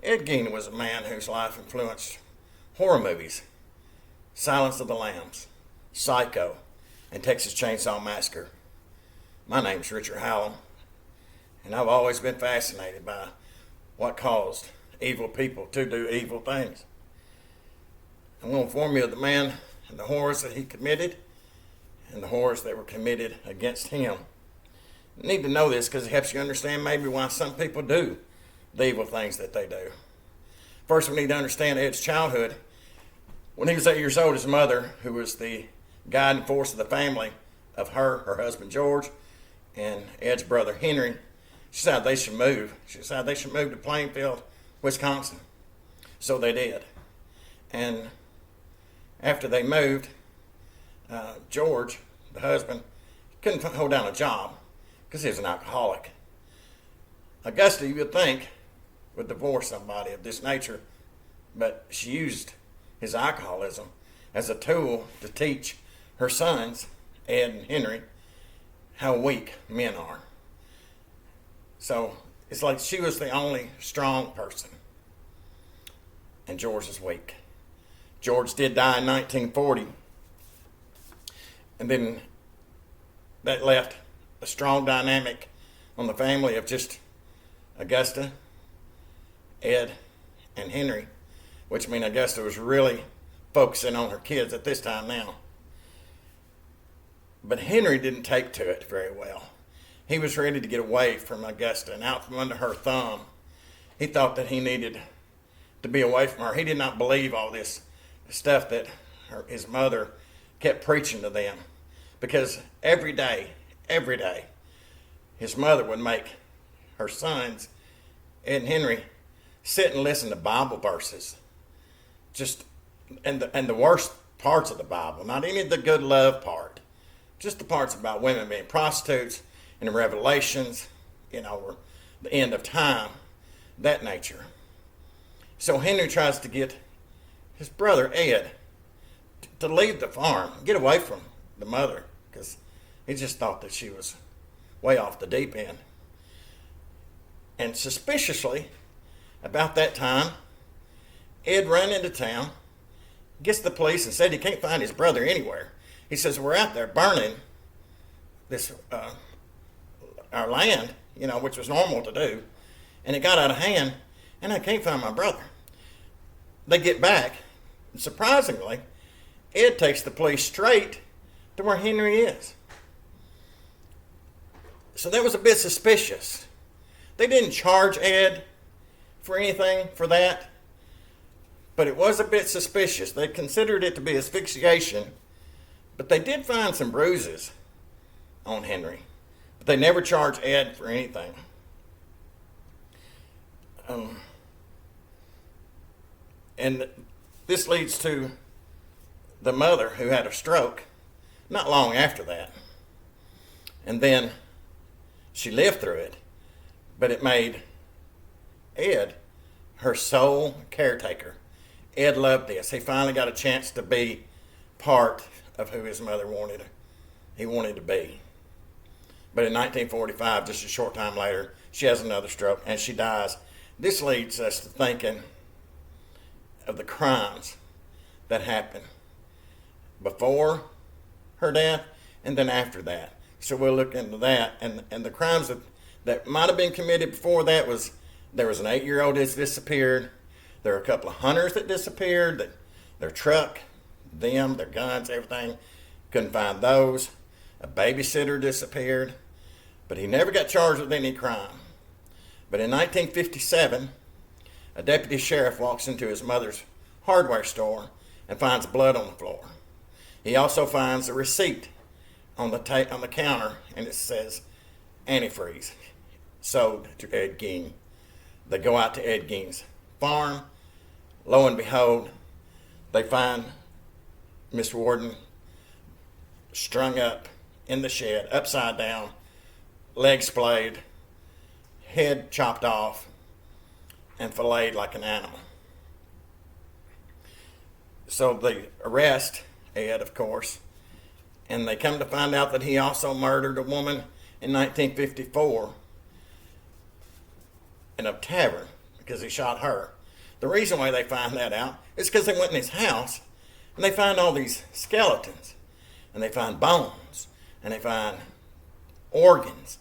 Ed Gein was a man whose life influenced horror movies, Silence of the Lambs, Psycho, and Texas Chainsaw Massacre. My name's Richard Hallum, and I've always been fascinated by what caused evil people to do evil things. I'm going to inform you of the man and the horrors that he committed and the horrors that were committed against him. You need to know this because it helps you understand maybe why some people do the evil things that they do. First, we need to understand Ed's childhood. When he was 8 years old, his mother, who was the guiding force of the family of her husband George, and Ed's brother Henry, she decided they should move. She decided they should move to Plainfield, Wisconsin. So they did. And after they moved, George, the husband, couldn't hold down a job because he was an alcoholic. Augusta, you would think, would divorce somebody of this nature, but she used his alcoholism as a tool to teach her sons, Ed and Henry, how weak men are. So it's like she was the only strong person, and George is weak. George did die in 1940, and then that left a strong dynamic on the family of just Augusta, Ed, and Henry, which means Augusta was really focusing on her kids at this time now. But Henry didn't take to it very well. He was ready to get away from Augusta and out from under her thumb. He thought that he needed to be away from her. He did not believe all this stuff that his mother kept preaching to them, because every day, his mother would make her sons, Ed and Henry, sit and listen to Bible verses, and the worst parts of the Bible, not any of the good love part, just the parts about women being prostitutes and the Revelations, or the end of time, that nature. So Henry tries to get his brother Ed to leave the farm, get away from the mother, because he just thought that she was way off the deep end. And suspiciously, about that time, Ed ran into town, gets the police, and said he can't find his brother anywhere. He says, we're out there burning this our land, which was normal to do, and it got out of hand, and I can't find my brother. They get back, and surprisingly, Ed takes the police straight to where Henry is. So that was a bit suspicious. They didn't charge Ed for anything for that, but it was a bit suspicious. They considered it to be asphyxiation, but they did find some bruises on Henry, but they never charged Ed for anything. And this leads to the mother, who had a stroke not long after that. And then she lived through it, but it made Ed her sole caretaker. Ed loved this. He finally got a chance to be part of who his mother wanted to be. But in 1945, just a short time later, she has another stroke and she dies. This leads us to thinking of the crimes that happened before her death and then after that. So we'll look into that. And the crimes that might have been committed before that was, there was an 8-year-old that disappeared. There were a couple of hunters that disappeared, that their truck, their guns, everything, couldn't find those. A babysitter disappeared, but he never got charged with any crime. But in 1957, a deputy sheriff walks into his mother's hardware store and finds blood on the floor. He also finds a receipt on the counter, and it says antifreeze, sold to Ed Gein. They go out to Ed Gein's farm. Lo and behold, they find Miss Warden strung up in the shed, upside down, legs splayed, head chopped off, and filleted like an animal. So they arrest Ed, of course, and they come to find out that he also murdered a woman in 1954 in a tavern because he shot her. The reason why they find that out is because they went in his house and they find all these skeletons, and they find bones, and they find organs,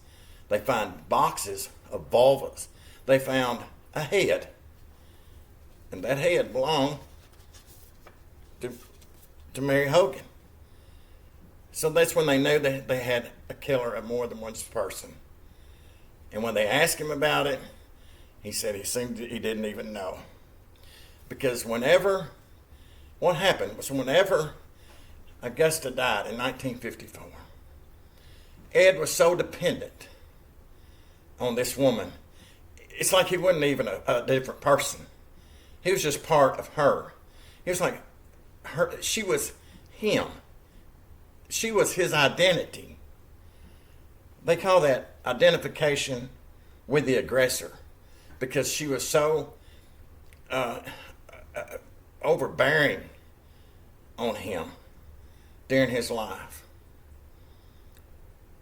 they find boxes of vulvas, they found a head, and that head belonged to Mary Hogan. So that's when they knew that they had a killer of more than one person. And when they asked him about it, he said he didn't even know. Because what happened was whenever Augusta died in 1954, Ed was so dependent on this woman. It's like he wasn't even a different person. He was just part of her. He was like her. She was him. She was his identity. They call that identification with the aggressor, because she was so overbearing on him during his life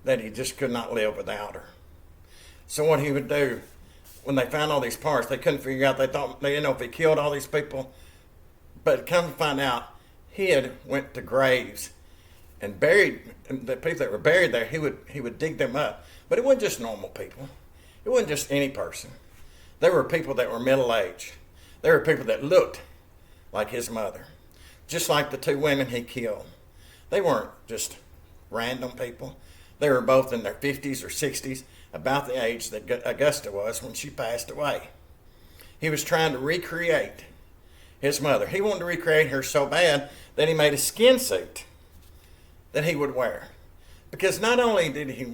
that he just could not live without her. So what he would do, when they found all these parts, they couldn't figure out, they didn't know if he killed all these people, but come to find out, he had went to graves and buried the people that were buried there. He would dig them up, but it wasn't just normal people. It wasn't just any person. There were people that were middle-aged. There were people that looked like his mother, just like the two women he killed. They weren't just random people. They were both in their 50s or 60s, about the age that Augusta was when she passed away. He was trying to recreate his mother. He wanted to recreate her so bad that he made a skin suit that he would wear. Because not only did he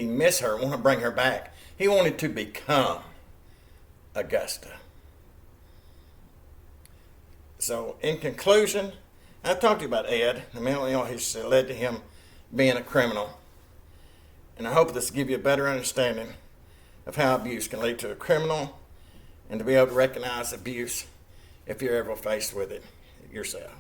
miss her, want to bring her back, he wanted to become Augusta. So in conclusion, I talked to you about Ed, the mental illness that led to him being a criminal. And I hope this will give you a better understanding of how abuse can lead to a criminal, and to be able to recognize abuse if you're ever faced with it yourself.